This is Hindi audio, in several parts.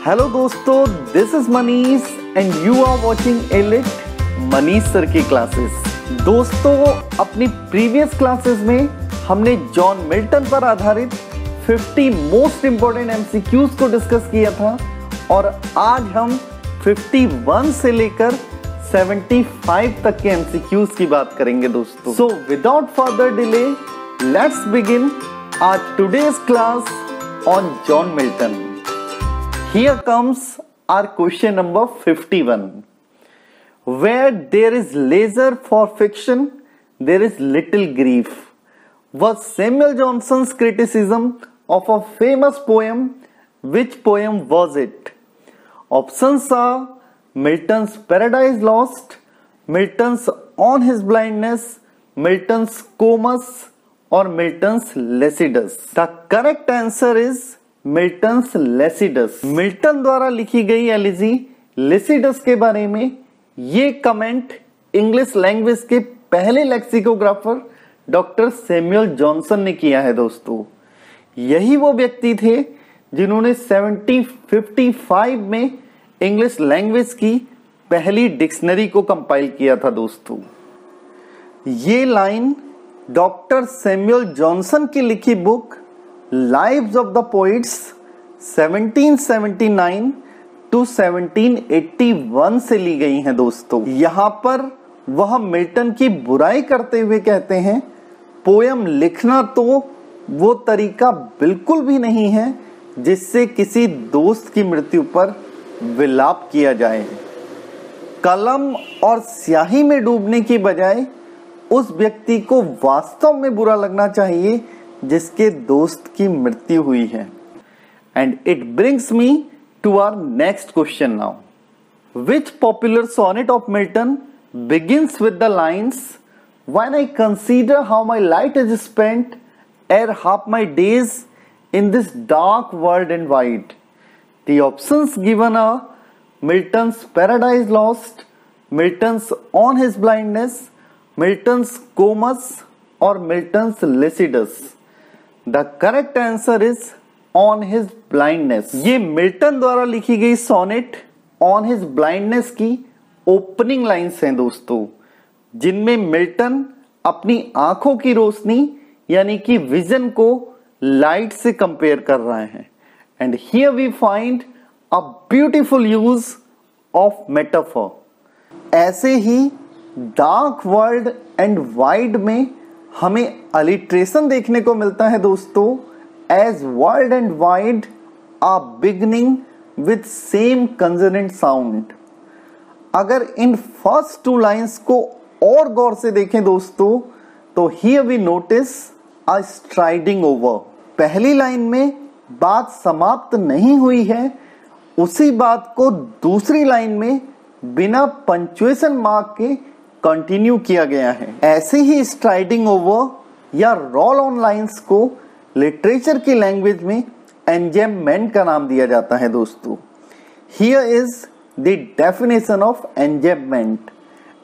हेलो दोस्तों, this is Manish and you are watching elite Manish sir की क्लासेस। दोस्तों, अपनी प्रीवियस क्लासेस में हमने जॉन मिल्टन पर आधारित 50 मोस्ट इंपोर्टेंट एमसीक्यूज को डिस्कस किया था और आज हम 51 से लेकर 75 तक के एमसीक्यूज की बात करेंगे दोस्तों। So without further delay let's begin our today's class on John Milton. Here comes our question number 51. Where there is leisure for fiction, there is little grief, was Samuel Johnson's criticism of a famous poem. Which poem was it? Options are Milton's Paradise Lost, Milton's On His Blindness, Milton's Comus, or Milton's Lycidas. The correct answer is Milton's Lycidas. Milton द्वारा लिखी गई एलिजी लेसिडस के बारे में ये कमेंट इंग्लिश लैंग्वेज के पहले लेक्सिकोग्राफर डॉक्टर सैमुअल जॉनसन ने किया है दोस्तों। यही वो व्यक्ति थे जिन्होंने 1755 में इंग्लिश लैंग्वेज की पहली डिक्शनरी को कंपाइल किया था दोस्तों। ये लाइन डॉक्टर सैमुअल जॉनसन की लिखी book lives of the poets 1779 to 1781 से ली गई हैं दोस्तों। यहाँ पर वह मिल्टन की बुराई करते हुए कहते हैं, पोयम लिखना तो वो तरीका बिल्कुल भी नहीं है जिससे किसी दोस्त की मृत्यु पर विलाप किया जाए। कलम और स्याही में डूबने की बजाय उस व्यक्ति को वास्तव में बुरा लगना चाहिए जिसके दोस्त की मृत्यु हुई है। And it brings me to our next question now. Which popular sonnet of Milton begins with the lines when I consider how my light is spent ere half my days in this dark world and wide? The options given are Milton's Paradise Lost, Milton's On His Blindness, Milton's Comus, or Milton's Lycidas. The correct answer is On His Blindness. ये मिल्टन द्वारा लिखी गई सोनेट On His Blindness की ओपनिंग लाइन्स हैं दोस्तों, जिनमें मिल्टन अपनी आंखों की रोशनी यानी कि विजन को लाइट से कंपेयर कर रहे हैं। And here we find a beautiful use of metaphor. ऐसे ही डार्क वर्ल्ड एंड वाइड में हमें अलिट्रेशन देखने को मिलता है दोस्तों। As world and wide are beginning with same consonant sound. अगर इन फर्स्ट टू लाइंस को और गौर से देखें दोस्तों तो here we notice a striding over. पहली लाइन में बात समाप्त नहीं हुई है, उसी बात को दूसरी लाइन में बिना पंक्चुएशन मार्क के कंटिन्यू किया गया है। ऐसे ही स्ट्राइडिंग ओवर या रोल ऑन लाइंस को लिटरेचर की लैंग्वेज में एंजेममेंट का नाम दिया जाता है दोस्तों। Here is the definition of enjambment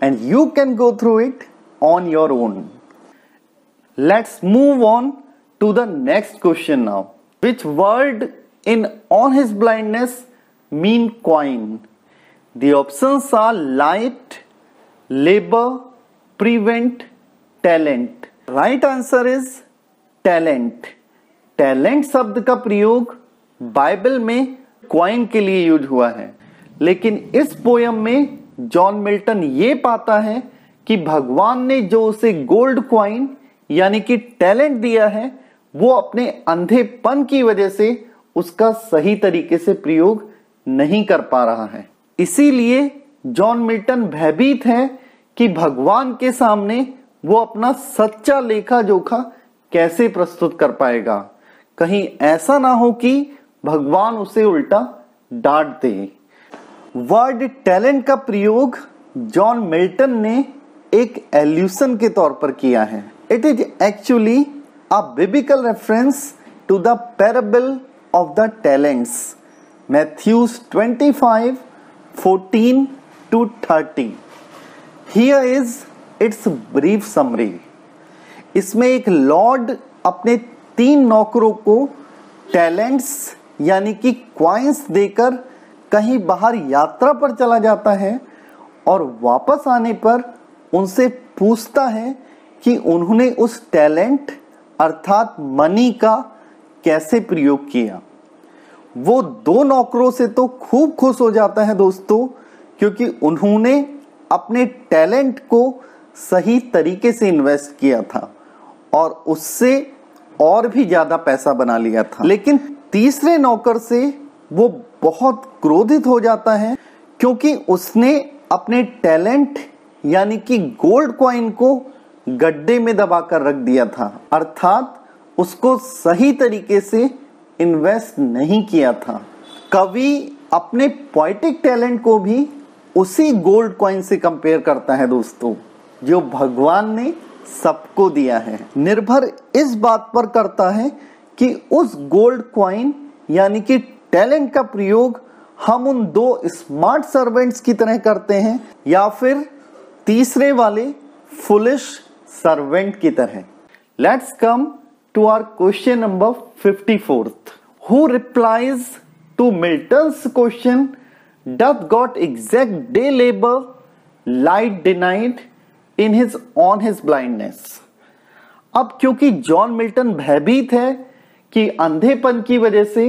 and you can go through it on your own. Let's move on to the next question now. Which word in on his blindness mean coin? The options are light, labor, prevent, talent. Right answer is talent. Talent शब्द का प्रयोग बाइबल में क्वाइन के लिए यूज हुआ है, लेकिन इस पोयम में जॉन मिल्टन ये पाता है कि भगवान ने जो उसे गोल्ड क्वाइन यानी कि टैलेंट दिया है वो अपने अंधेपन की वजह से उसका सही तरीके से प्रयोग नहीं कर पा रहा है। इसीलिए जॉन मिल्टन भयभीत है कि भगवान के सामने वो अपना सच्चा लेखा जोखा कैसे प्रस्तुत कर पाएगा। कहीं ऐसा ना हो कि भगवान उसे उल्टा डांट दे। वर्ड टैलेंट का प्रयोग जॉन मिल्टन ने एक एल्यूशन के तौर पर किया है। It is actually a biblical reference to the parable of the talents, Matthew's 25:14 to 30. Here is its brief summary. इसमें एक लॉर्ड अपने 3 नौकरों को टैलेंट्स यानी कि क्वाइंस देकर कहीं बाहर यात्रा पर चला जाता है और वापस आने पर उनसे पूछता है कि उन्होंने उस टैलेंट अर्थात मनी का कैसे प्रयोग किया। वो दो नौकरों से तो खूब खुश हो जाता है दोस्तों, क्योंकि उन्होंने अपने टैलेंट को सही तरीके से इन्वेस्ट किया था और उससे और भी ज्यादा पैसा बना लिया था। लेकिन तीसरे नौकर से वो बहुत क्रोधित हो जाता है, क्योंकि उसने अपने टैलेंट यानी कि गोल्ड कॉइन को गड्ढे में दबाकर रख दिया था, अर्थात उसको सही तरीके से इन्वेस्ट नहीं किया था। कवि अपने पोएटिक टैलेंट को भी उसी गोल्ड कॉइन से कंपेयर करता है दोस्तों, जो भगवान ने सबको दिया है। निर्भर इस बात पर करता है कि उस गोल्ड कॉइन यानी कि टैलेंट का प्रयोग हम उन दो स्मार्ट सर्वेंट्स की तरह करते हैं या फिर तीसरे वाले फुलिश सर्वेंट की तरह। Let's come to our question number 54th। Who replies to Milton's question doth got exact day labor light denied in his on his blindness। अब क्योंकि जॉन मिल्टन भयभीत है कि अंधेपन की वजह से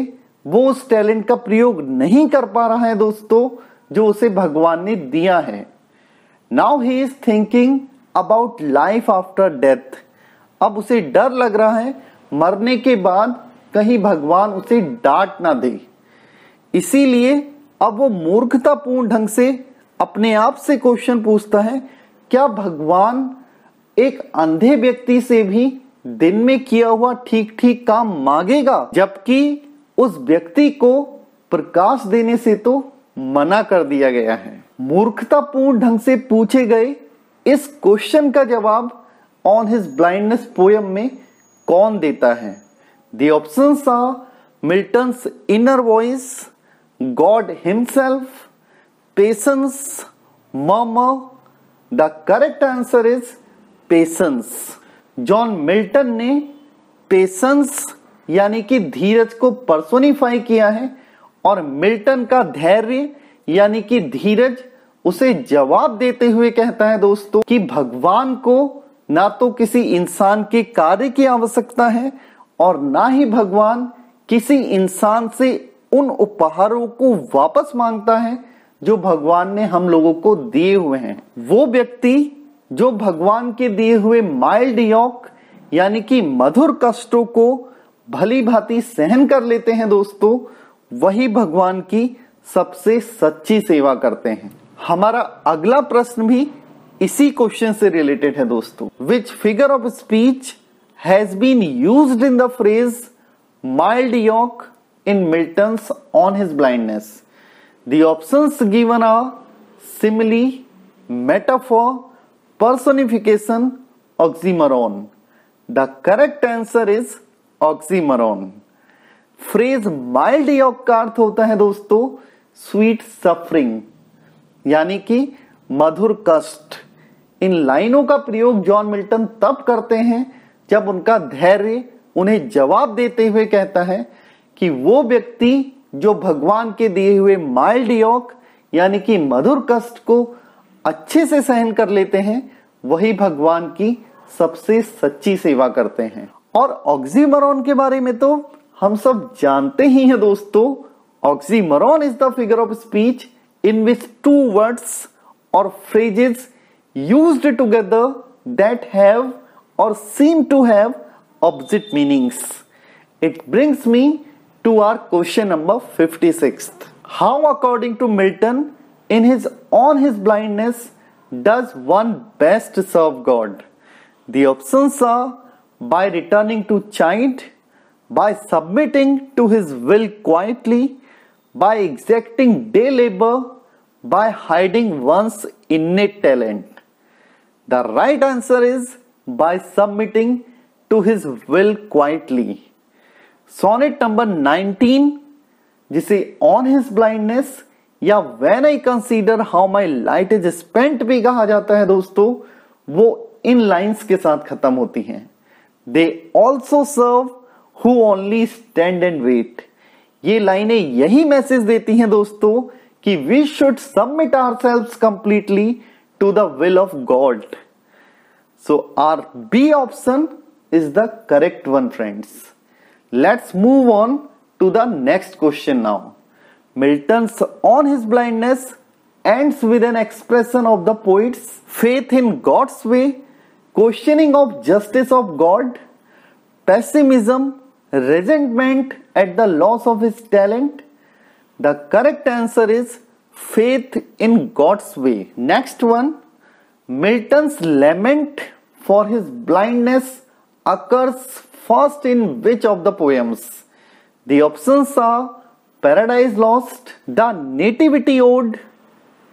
वो उस टैलेंट का प्रयोग नहीं कर पा रहा है दोस्तों, जो उसे भगवान ने दिया है। Now he is thinking about life after death. अब उसे डर लग रहा है मरने के बाद कहीं भगवान उसे डांट ना दे, इसीलिए अब वो मूर्खतापूर्ण ढंग से अपने आप से क्वेश्चन पूछता है, क्या भगवान एक अंधे व्यक्ति से भी दिन में किया हुआ ठीक ठीक काम मांगेगा, जबकि उस व्यक्ति को प्रकाश देने से तो मना कर दिया गया है। मूर्खतापूर्ण ढंग से पूछे गए इस क्वेश्चन का जवाब ऑन हिज ब्लाइंडनेस पोयम में कौन देता है? The options are Milton's inner voice, God himself, patience, murmur। The correct answer is patience। John Milton ने पेशेंस यानी कि धीरज को पर्सोनिफाई किया है और मिल्टन का धैर्य यानी कि धीरज उसे जवाब देते हुए कहता है दोस्तों कि भगवान को ना तो किसी इंसान के कार्य की आवश्यकता है और ना ही भगवान किसी इंसान से उन उपहारों को वापस मांगता है जो भगवान ने हम लोगों को दिए हुए हैं। वो व्यक्ति जो भगवान के दिए हुए माइल्ड योग यानी कि मधुर कष्टों को भली भांति सहन कर लेते हैं दोस्तों, वही भगवान की सबसे सच्ची सेवा करते हैं। हमारा अगला प्रश्न भी इसी क्वेश्चन से रिलेटेड है दोस्तों। Which figure of speech has been used in the phrase mild yoke in Milton's On His Blindness? The options given are simile, metaphor, personification, oxymoron। The correct answer is oxymoron। Phrase mild योग का अर्थ होता है दोस्तों स्वीट सफरिंग यानी कि मधुर कष्ट। इन लाइनों का प्रयोग जॉन मिल्टन तब करते हैं जब उनका धैर्य उन्हें जवाब देते हुए कहता है कि वो व्यक्ति जो भगवान के दिए हुए माइल्ड योग यानी कि मधुर कष्ट को अच्छे से सहन कर लेते हैं, वही भगवान की सबसे सच्ची सेवा करते हैं। और ऑक्सीमोरॉन के बारे में तो हम सब जानते ही हैं दोस्तों। Oxymoron is the figure of speech in which two words और phrases used together that have और seem to have opposite meanings. It brings me to our question number 56th। How, according to Milton, in his On His Blindness, does one best serve God? The options are by returning to child, by submitting to his will quietly, by exacting day labor, by hiding one's innate talent। The right answer is by submitting to his will quietly। Sonnet number 19 जिसे ऑन हिज ब्लाइंडनेस या when I consider how my light is spent भी कहा जाता है दोस्तों, वो इन लाइंस के साथ खत्म होती हैं। They also serve who only stand and wait. ये लाइनें यही मैसेज देती हैं दोस्तों कि we should submit ourselves completely to the will of God. So our B option is the correct one, friends. Let's move on to the next question now. Milton's On His Blindness ends with an expression of the poet's faith in God's way, questioning of justice of God, pessimism, resentment at the loss of his talent. The correct answer is faith in God's way. Next one, Milton's lament for his blindness occurs first in which of the poems? The options are Paradise Lost, The Nativity Ode,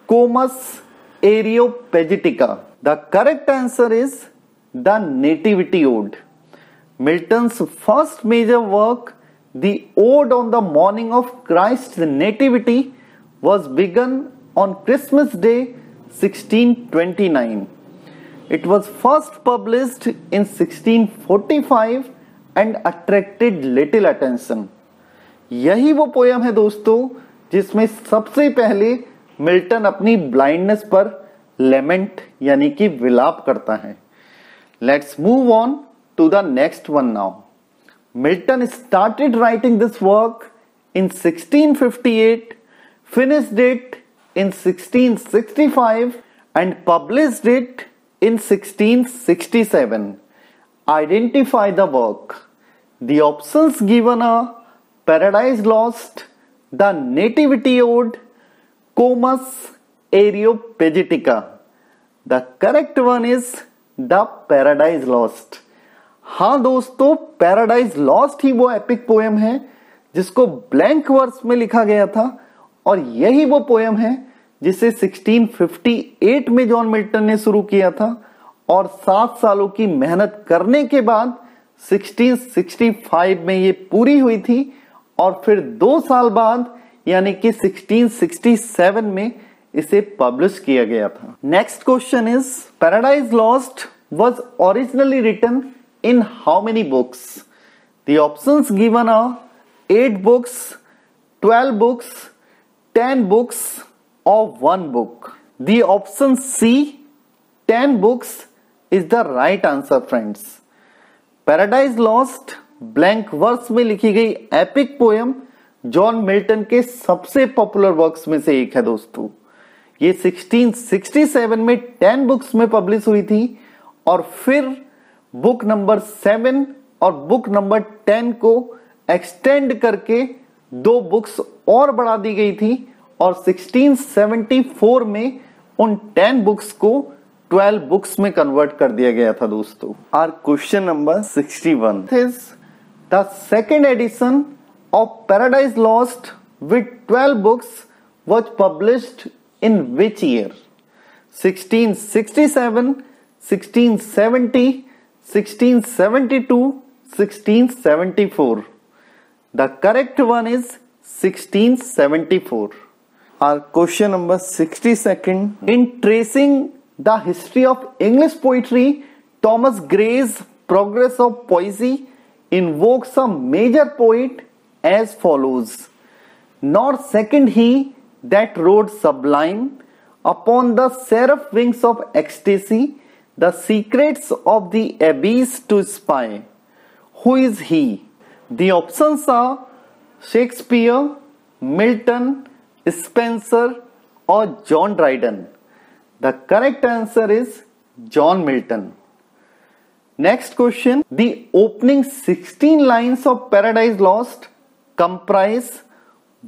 Comus Areopagitica. The correct answer is The Nativity Ode. Milton's first major work, the Ode on the Morning of Christ's Nativity, was begun on Christmas Day 1629. It was first published in 1645 and attracted little attention. यही वो पोयम है दोस्तों जिसमें सबसे पहले मिल्टन अपनी ब्लाइंडनेस पर लेमेंट यानी कि विलाप करता है. Let's move on to the next one now. Milton started writing this work in 1658, finished it in 1665 and published it in 1667. Identify the work. The options given are Paradise Lost, The Nativity Ode, Comus Areopagitica. The correct one is The Paradise Lost. हाँ दोस्तों, पैराडाइज लॉस्ट ही वो एपिक पोएम है जिसको ब्लैंक वर्स में लिखा गया था और यही वो पोएम है जिसे 1658 में जॉन मिल्टन ने शुरू किया था और 7 सालों की मेहनत करने के बाद 1665 में ये पूरी हुई थी और फिर 2 साल बाद यानी कि 1667 में इसे पब्लिश किया गया था. Next question is Paradise Lost was originally written in how many books? The options given are 8 books, 12 books, 10 books or 1 book. The option C, 10 books is the right answer, friends. Paradise Lost blank verse में लिखी गई एपिक पोएम जॉन मिल्टन के सबसे पॉपुलर वर्क्स में से एक है दोस्तों. ये 1667 में 10 बुक्स में पब्लिश हुई थी और फिर बुक नंबर 7 और बुक नंबर 10 को एक्सटेंड करके 2 बुक्स और बढ़ा दी गई थी और 1674 में उन 10 बुक्स को 12 बुक्स में कन्वर्ट कर दिया गया था दोस्तों. Our question number 61 is the second edition of Paradise Lost with 12 books was published in which year? 1667, 1670, 1672, 1674. The correct one is 1674. Our question number 62nd. In tracing the history of English poetry, Thomas Gray's Progress of Poesy invokes a major poet as follows. Nor second he that rode sublime upon the seraph wings of ecstasy, the secrets of the abyss to spy. Who is he? The options are Shakespeare, Milton, Spenser or John Dryden. The correct answer is John Milton. Next question. The opening 16 lines of Paradise Lost comprise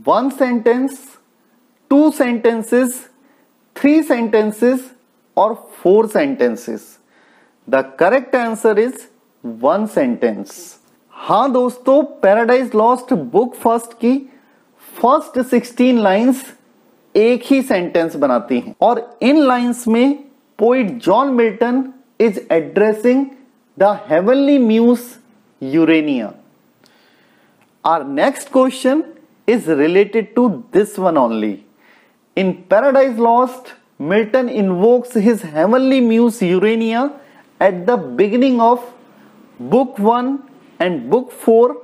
1 sentence, 2 sentences, 3 sentences or 4 sentences. The correct answer is 1 sentence. हाँ दोस्तों, पैराडाइज लॉस्ट बुक फर्स्ट की फर्स्ट 16 लाइंस एक ही सेंटेंस बनाती हैं और इन लाइंस में poet John Milton is addressing the heavenly muse Urania. Our next question is related to this one only. In Paradise Lost, Milton invokes his heavenly muse Urania at the beginning of Book 1 and Book 4,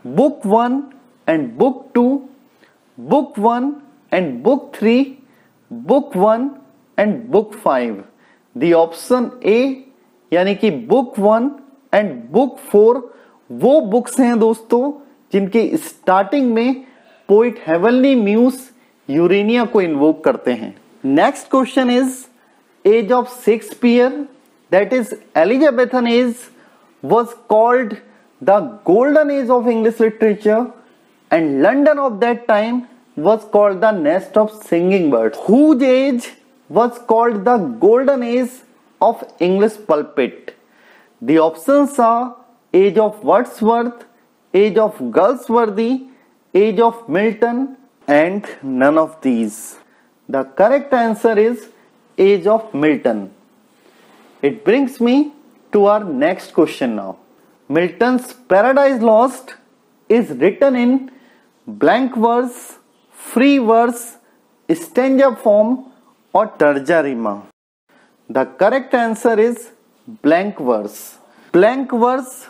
Book 1 and Book 2, Book 1 and book 3, book 1 and book 5. The option A यानी कि book 1 and book 4 वो बुक्स हैं दोस्तों जिनके स्टार्टिंग में पोइट हेवनली म्यूज यूरेनिया को इन्वोक करते हैं. Next question is age of Shakespeare, that is Elizabethan age, was called the golden age of English literature, and London of that time was called the nest of singing birds. Whose age was called the golden age of English pulpit? The options are age of Wordsworth, age of Galsworthy, age of Milton, and none of these. The correct answer is age of Milton. It brings me to our next question now. Milton's Paradise Lost is written in blank verse, free verse, stanza form or terza rima. The correct answer is blank verse. Blank verse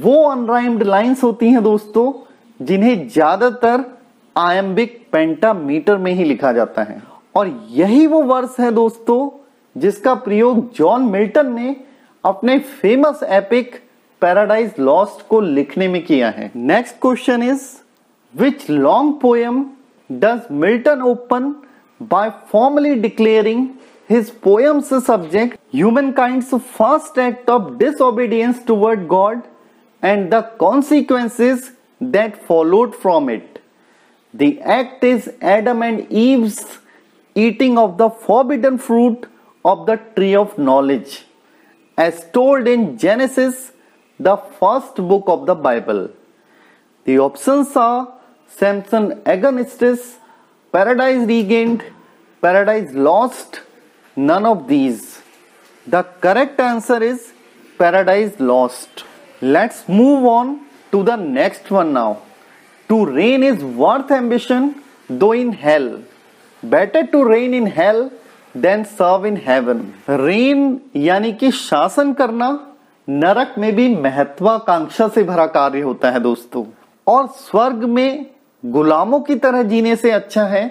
वो unrhymed lines होती हैं दोस्तों जिन्हें ज्यादातर आयम्बिक पेंटामीटर में ही लिखा जाता है, और यही वो वर्स है दोस्तों जिसका प्रयोग जॉन मिल्टन ने अपने फेमस एपिक पैराडाइज लॉस्ट को लिखने में किया है. Next question is which long poem does Milton open by formally declaring his poem's subject humankind's first act of disobedience toward God and the consequences that followed from it. The act is Adam and Eve's eating of the forbidden fruit of the tree of knowledge as told in Genesis, the first book of the Bible. The options are Samson Agonistes, Paradise Regained, Paradise Lost, none of these. The correct answer is Paradise Lost. Let's move on to the next one now. To reign is worth ambition, though in hell. Better to reign in hell than serve in heaven. Reign यानी कि शासन करना नरक में भी महत्वाकांक्षा से भरा कार्य होता है दोस्तों, और स्वर्ग में गुलामों की तरह जीने से अच्छा है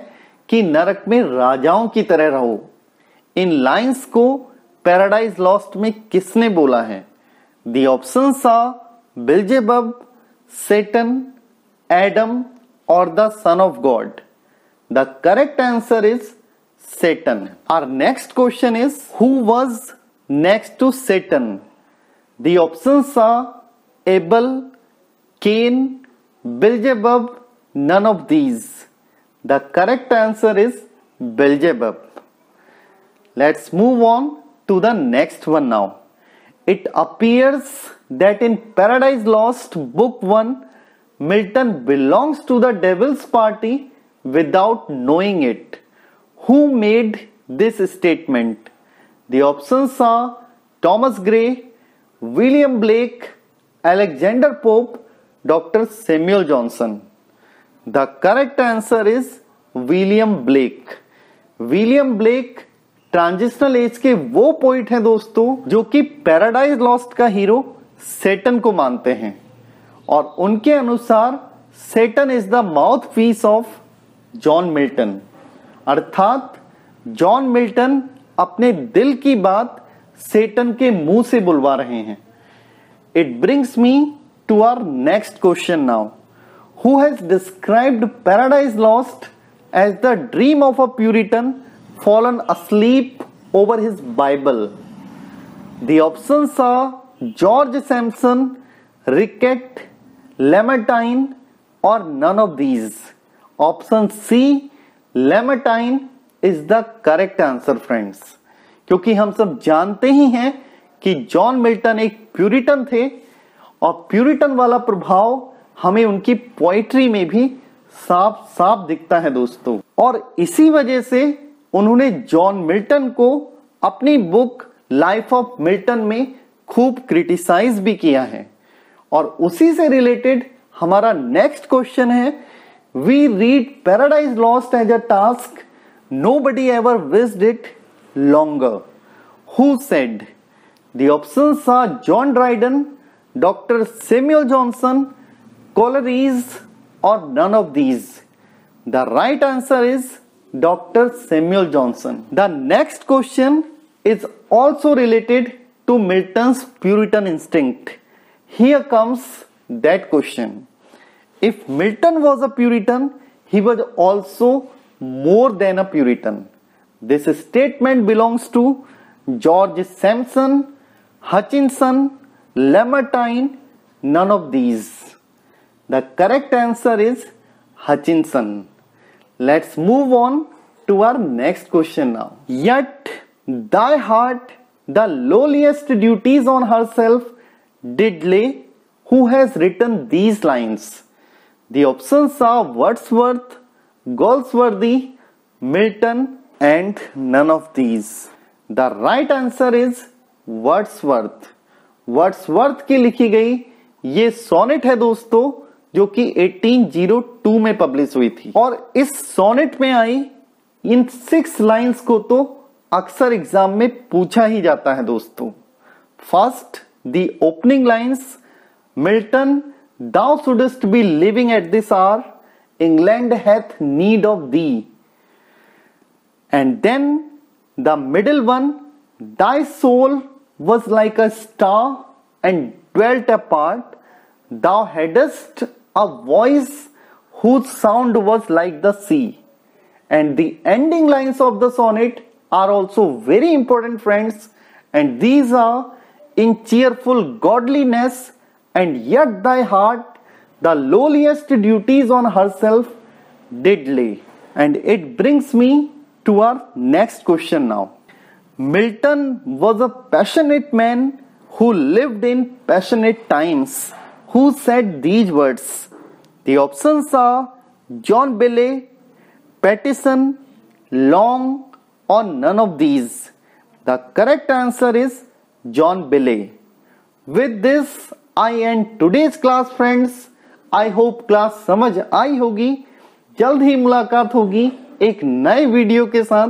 कि नरक में राजाओं की तरह रहो. इन लाइंस को पैराडाइज लॉस्ट में किसने बोला है? The options are Beelzebub, Satan, Adam और the son of God. The correct answer is Satan. Our next question is who was next to Satan? The options are Abel, Cain, Beelzebub, none of these. The correct answer is Beelzebub. Let's move on to the next one now. It appears that in Paradise Lost Book 1, Milton belongs to the devil's party without knowing it. Who made this statement? The options are Thomas Gray, William Blake, Alexander Pope, Dr. Samuel Johnson. The correct answer is William Blake. William Blake transitional age के वो पोइट हैं दोस्तों जो कि पैराडाइज लॉस्ट का हीरो सेटन को मानते हैं, और उनके अनुसार Satan is the mouthpiece of John Milton. अर्थात जॉन मिल्टन अपने दिल की बात सेटन के मुंह से बुलवा रहे हैं. It brings me to our next question now. Who has described Paradise Lost as the dream of a Puritan fallen asleep over his Bible? The options are George Sampson, Rickett, Lamartine or none of these. Option C, Lamartine is the correct answer friends. क्योंकि हम सब जानते ही हैं कि जॉन मिल्टन एक प्यूरिटन थे, और प्यूरिटन वाला प्रभाव हमें उनकी पोएट्री में भी साफ साफ दिखता है दोस्तों. और इसी वजह से उन्होंने जॉन मिल्टन को अपनी बुक लाइफ ऑफ मिल्टन में खूब क्रिटिसाइज भी किया है. और उसी से रिलेटेड हमारा नेक्स्ट क्वेश्चन है. We read Paradise Lost as a task, nobody ever wished it longer. Who said? The options are John Dryden, doctor Samuel Johnson, Coleridge और none of these. The right answer is Dr. Samuel Johnson. The next question is also related to Milton's Puritan instinct. Here comes that question. If Milton was a Puritan, he was also more than a Puritan. This statement belongs to George Sampson, Hutchinson, Lamartine, none of these. The correct answer is Hutchinson. Let's move on to our next question now. Yet thy heart the lowliest duties on herself did lay. Who has written these lines? The options are Wordsworth, Galsworthy, Milton, and none of these. The right answer is Wordsworth. Wordsworth की लिखी गई ये सोनेट है दोस्तों, जो कि 1802 में पब्लिश हुई थी। और इस सोनेट में आई इन 6 लाइंस को तो अक्सर एग्जाम में पूछा ही जाता है दोस्तों। First, the opening lines, Milton, thou shouldst be living at this hour, England hath need of thee. And then the middle one, thy soul was like a star and dwelt apart, thou hadst a voice whose sound was like the sea. And the ending lines of the sonnet are also very important, friends, and these are, in cheerful godliness, and yet thy heart the lowliest duties on herself did lay. And it brings me to our next question now. Milton was a passionate man who lived in passionate times. Who said these words? The options are John Bailey, Pattison, Long, or none of these. The correct answer is John Bailey. With this I end today's class, friends. I hope class समझ आई होगी। जल्द ही मुलाकात होगी एक नए वीडियो के साथ।